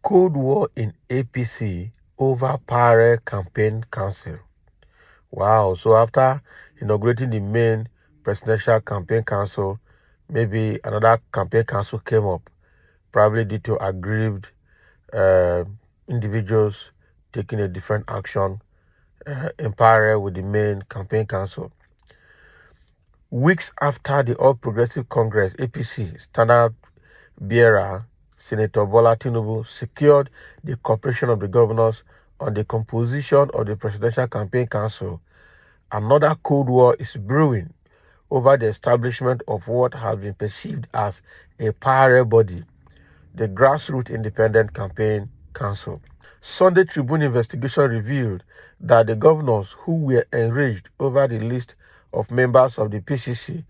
Cold war in APC over Pare campaign council. Wow. So after inaugurating the main presidential campaign council, maybe another campaign council came up, probably due to aggrieved uh, individuals taking a different action in parallel with the main campaign council. Weeks after the All Progressive Congress, APC, standard bearer, Senator Bola Tinubu, secured the cooperation of the governors on the composition of the Presidential Campaign Council, another Cold War is brewing over the establishment of what has been perceived as a parallel body, the Grassroots Independent Campaign Council. Sunday Tribune investigation revealed that the governors who were enraged over the list of members of the PCC,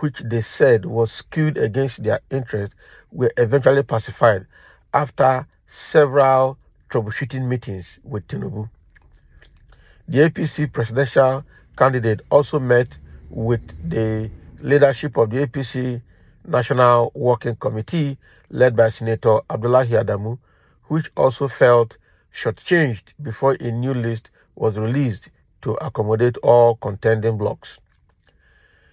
which they said was skewed against their interests, were eventually pacified after several troubleshooting meetings with Tinubu. The APC presidential candidate also met with the leadership of the APC National Working Committee led by Senator Abdullahi Adamu, which also felt shortchanged before a new list was released to accommodate all contending blocs.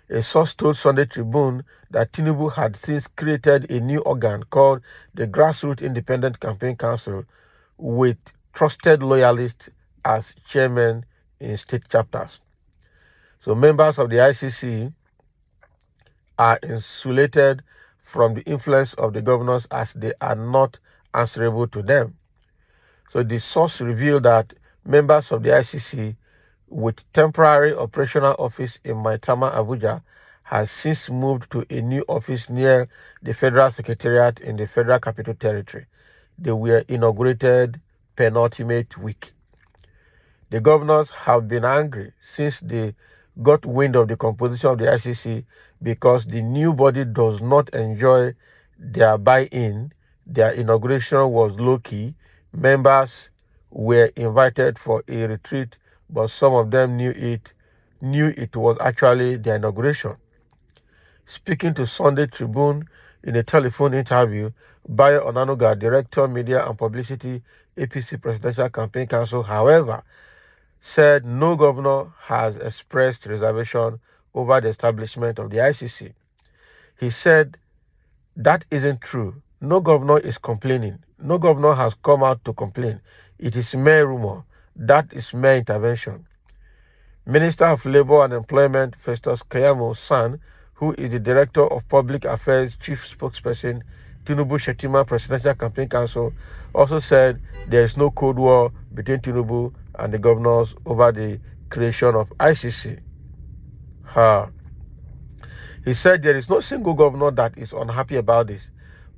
A source told Sunday Tribune that Tinubu had since created a new organ called the Grassroots Independent Campaign Council with trusted loyalists as chairmen in state chapters. So members of the ICC are insulated from the influence of the governors as they are not answerable to them. So the source revealed that members of the ICC with temporary operational office in Maitama, Abuja, has since moved to a new office near the Federal Secretariat in the Federal Capital Territory. They were inaugurated penultimate week. The governors have been angry since they got wind of the composition of the ICC because the new body does not enjoy their buy-in. Their inauguration was low-key. Members were invited for a retreat, but some of them knew it was actually their inauguration. Speaking to Sunday Tribune in a telephone interview, Bayo Onanuga, Director, Media and Publicity, APC Presidential Campaign Council, however, said no governor has expressed reservation over the establishment of the ICC. He said that isn't true. No governor is complaining. No governor has come out to complain. It is mere rumor. That is mere intervention. Minister of Labor and Employment Festus Keyamo San, who is the Director of Public Affairs Chief Spokesperson, Tinubu Shetima Presidential Campaign Council, also said there is no Cold War between Tinubu and the governors over the creation of ICC. He said there is no single governor that is unhappy about this.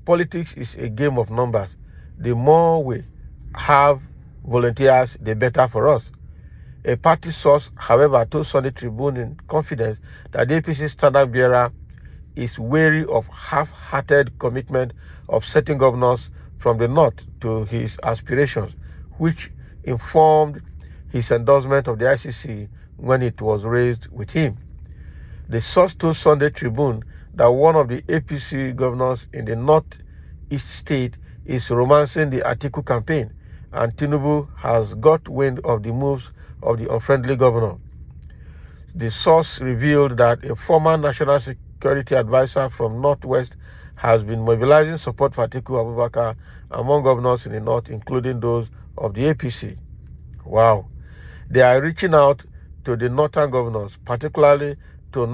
Politics is a game of numbers. The more we have volunteers, the better for us. A party source, however, told Sunday Tribune in confidence that the APC standard bearer is wary of half-hearted commitment of certain governors from the north to his aspirations, which informed his endorsement of the ICC when it was raised with him. The source told Sunday Tribune that one of the APC governors in the northeast state is romancing the Atiku campaign, and Tinubu has got wind of the moves of the unfriendly governor. The source revealed that a former national security advisor from Northwest has been mobilizing support for Atiku Abubakar among governors in the north, including those of the APC. Wow. They are reaching out to the northern governors, particularly to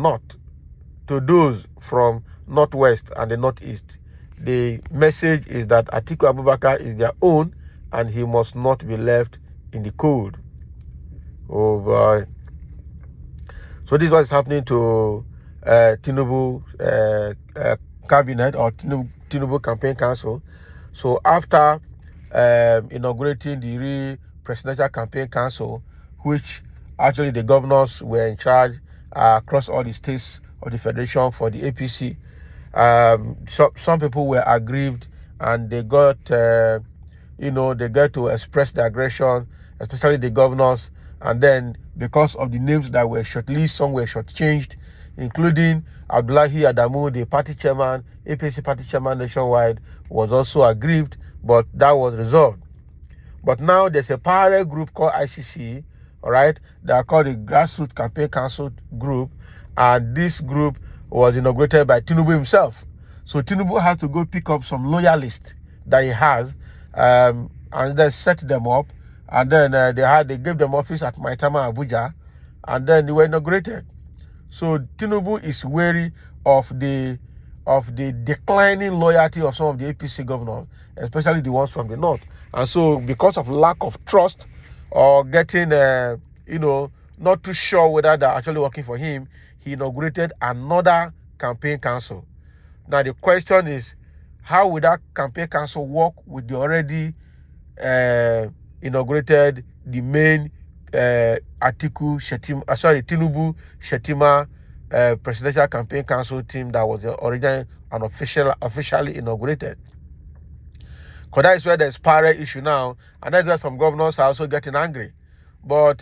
those from Northwest and the Northeast. The message is that Atiku Abubakar is their own and he must not be left in the cold. Oh boy. So this is what is happening to Tinubu cabinet or Tinubu campaign council. So after inaugurating the presidential campaign council, which actually the governors were in charge across all the states of the federation for the APC, some people were aggrieved and they got they get to express their aggression, especially the governors. And then because of the names that were shortlisted, some were shortchanged including Abdullahi Adamu, the party chairman, APC party chairman nationwide, was also aggrieved, but that was resolved. But now there's a parallel group called ICC, all right? They are called the Grassroots Campaign Council Group, and this group was inaugurated by Tinubu himself. So Tinubu has to go pick up some loyalists that he has, and then set them up, and then they gave them office at Maitama, Abuja, and then they were inaugurated. So Tinubu is wary of the declining loyalty of some of the APC governors, especially the ones from the north. And so because of lack of trust or getting, not too sure whether they're actually working for him, he inaugurated another campaign council. Now the question is, how will that campaign council work with the already inaugurated, the main Tinubu Shetima presidential campaign council team that was originally officially inaugurated? Because that is where there's parallel issue now, and that's where some governors are also getting angry. But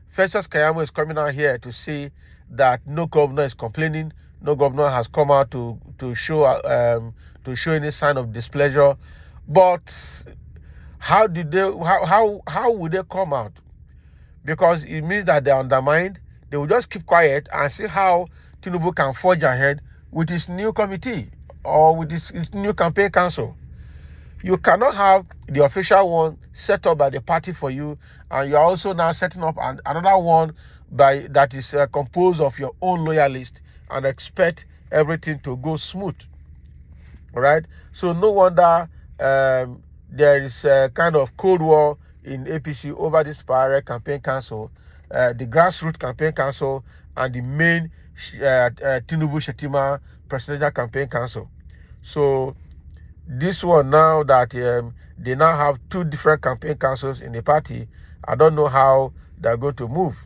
Festus Keyamo is coming out here to say that no governor is complaining, no governor has come out to show any sign of displeasure. But how would they come out? Because it means that they're undermined. They will just keep quiet and see how Tinubu can forge ahead with his new committee or with his new campaign council. You cannot have the official one set up by the party for you, and you're also now setting up another one that is composed of your own loyalists, and expect everything to go smooth. All right? So no wonder there is a kind of cold war in APC over this parallel campaign council, the grassroots campaign council, and the main Tinubu Shetima presidential campaign council. So this one, now that they now have two different campaign councils in the party, I don't know how they're going to move.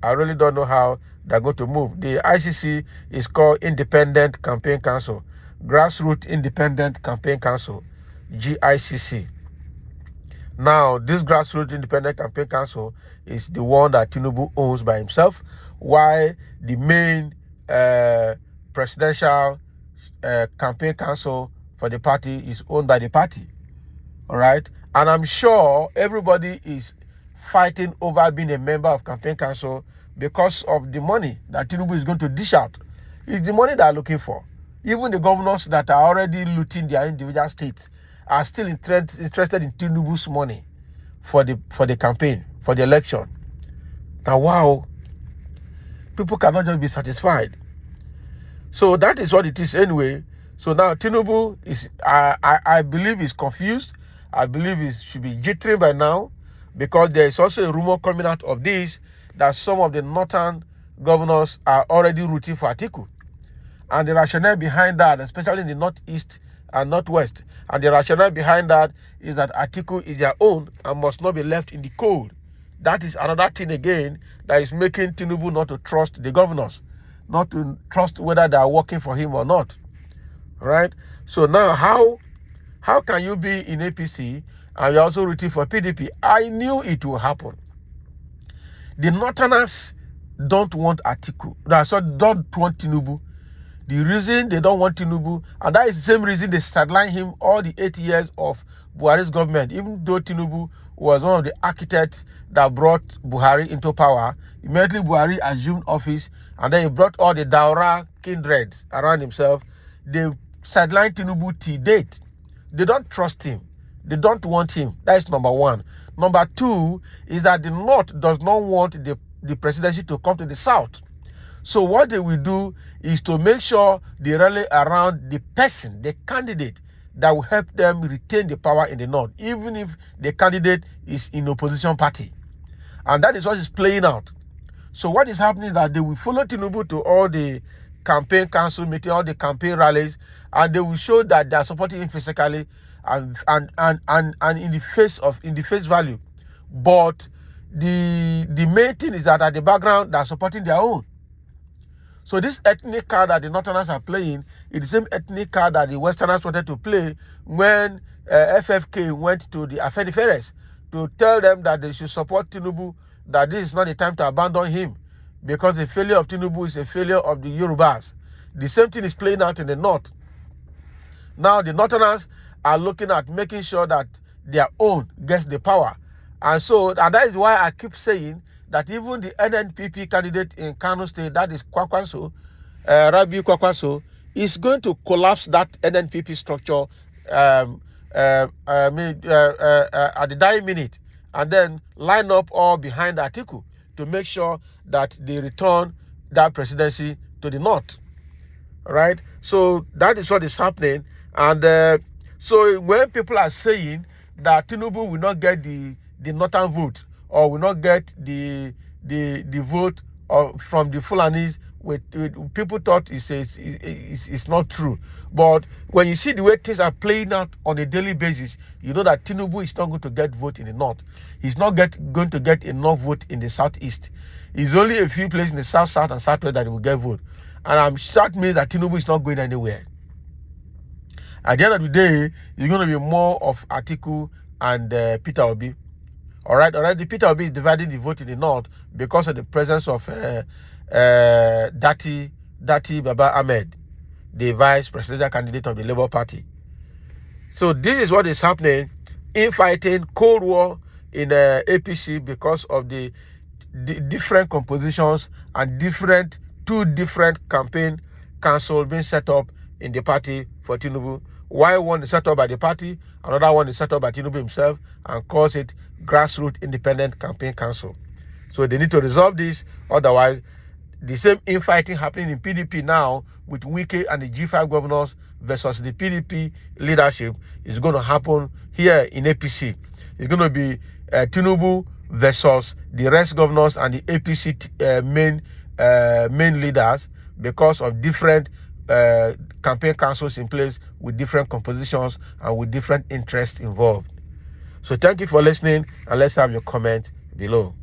I really don't know how they're going to move. The ICC is called Independent Campaign Council, Grassroots Independent Campaign Council, GICC. Now, this Grassroots Independent Campaign Council is the one that Tinubu owns by himself, while the main presidential campaign council for the party is owned by the party. All right? And I'm sure everybody is fighting over being a member of campaign council because of the money that Tinubu is going to dish out. It's the money they're looking for. Even the governors that are already looting their individual states are still interested in Tinubu's money for the campaign, for the election. Now, wow, people cannot just be satisfied. So that is what it is anyway. So now Tinubu is, I believe, is confused. I believe he should be jittery by now, because there is also a rumor coming out of this that some of the northern governors are already rooting for Atiku. And the rationale behind that, especially in the northeast and northwest, and the rationale behind that is that Atiku is their own and must not be left in the cold. That is another thing again that is making Tinubu not to trust the governors, not to trust whether they are working for him or not. All right? So now how can you be in APC and you're also rooting for PDP? I knew it will happen. The Northerners don't want Atiku. Don't want Tinubu. The reason they don't want Tinubu, and that is the same reason they sidelined him all the 8 years of Buhari's government, even though Tinubu was one of the architects that brought Buhari into power. Immediately Buhari assumed office, and then he brought all the Daura kindred around himself. They sidelined Tinubu to date. They don't trust him. They don't want him. That is number one. Number two is that the North does not want the presidency to come to the South. So what they will do is to make sure they rally around the person, the candidate that will help them retain the power in the North, even if the candidate is in opposition party. And that is what is playing out. So what is happening is that they will follow Tinubu to all the campaign council meeting, all the campaign rallies, and they will show that they are supporting him physically and in the face value. But the main thing is that at the background they are supporting their own. So this ethnic card that the Northerners are playing is the same ethnic card that the Westerners wanted to play when FFK went to the Afeniferes to tell them that they should support Tinubu, that this is not the time to abandon him. because the failure of Tinubu is a failure of the Yorubas. The same thing is playing out in the north. Now the Northerners are looking at making sure that their own gets the power. And that is why I keep saying that even the NNPP candidate in Kano State, that is Kwakwanso, Rabi Kwakwanso, is going to collapse that NNPP structure at the dying minute, and then line up all behind Atiku to make sure that they return that presidency to the north. Right? So that is what is happening. And so when people are saying that Tinubu will not get the northern vote, or will not get the vote from the Fulanis, with people thought it's not true. But when you see the way things are playing out on a daily basis, you know that Tinubu is not going to get vote in the north. He's not going to get enough vote in the southeast. It's only a few places in the south, and southwest that he will get vote. And that means that Tinubu is not going anywhere. At the end of the day, it's going to be more of Atiku and Peter Obi. All right. Already Peter Obi is dividing the vote in the north because of the presence of Dati Baba Ahmed, the vice presidential candidate of the Labour Party. So this is what is happening: infighting, Cold War in APC because of the different compositions and two different campaign councils being set up in the party for Tinubu. Why one is set up by the party, another one is set up by Tinubu himself, and calls it Grassroots Independent Campaign Council. So they need to resolve this, otherwise the same infighting happening in PDP now with Wike and the G5 governors versus the PDP leadership is going to happen here in APC. It's going to be Tinubu versus the rest governors and the APC main leaders, because of different campaign councils in place with different compositions and with different interests involved. So thank you for listening, and let's have your comment below.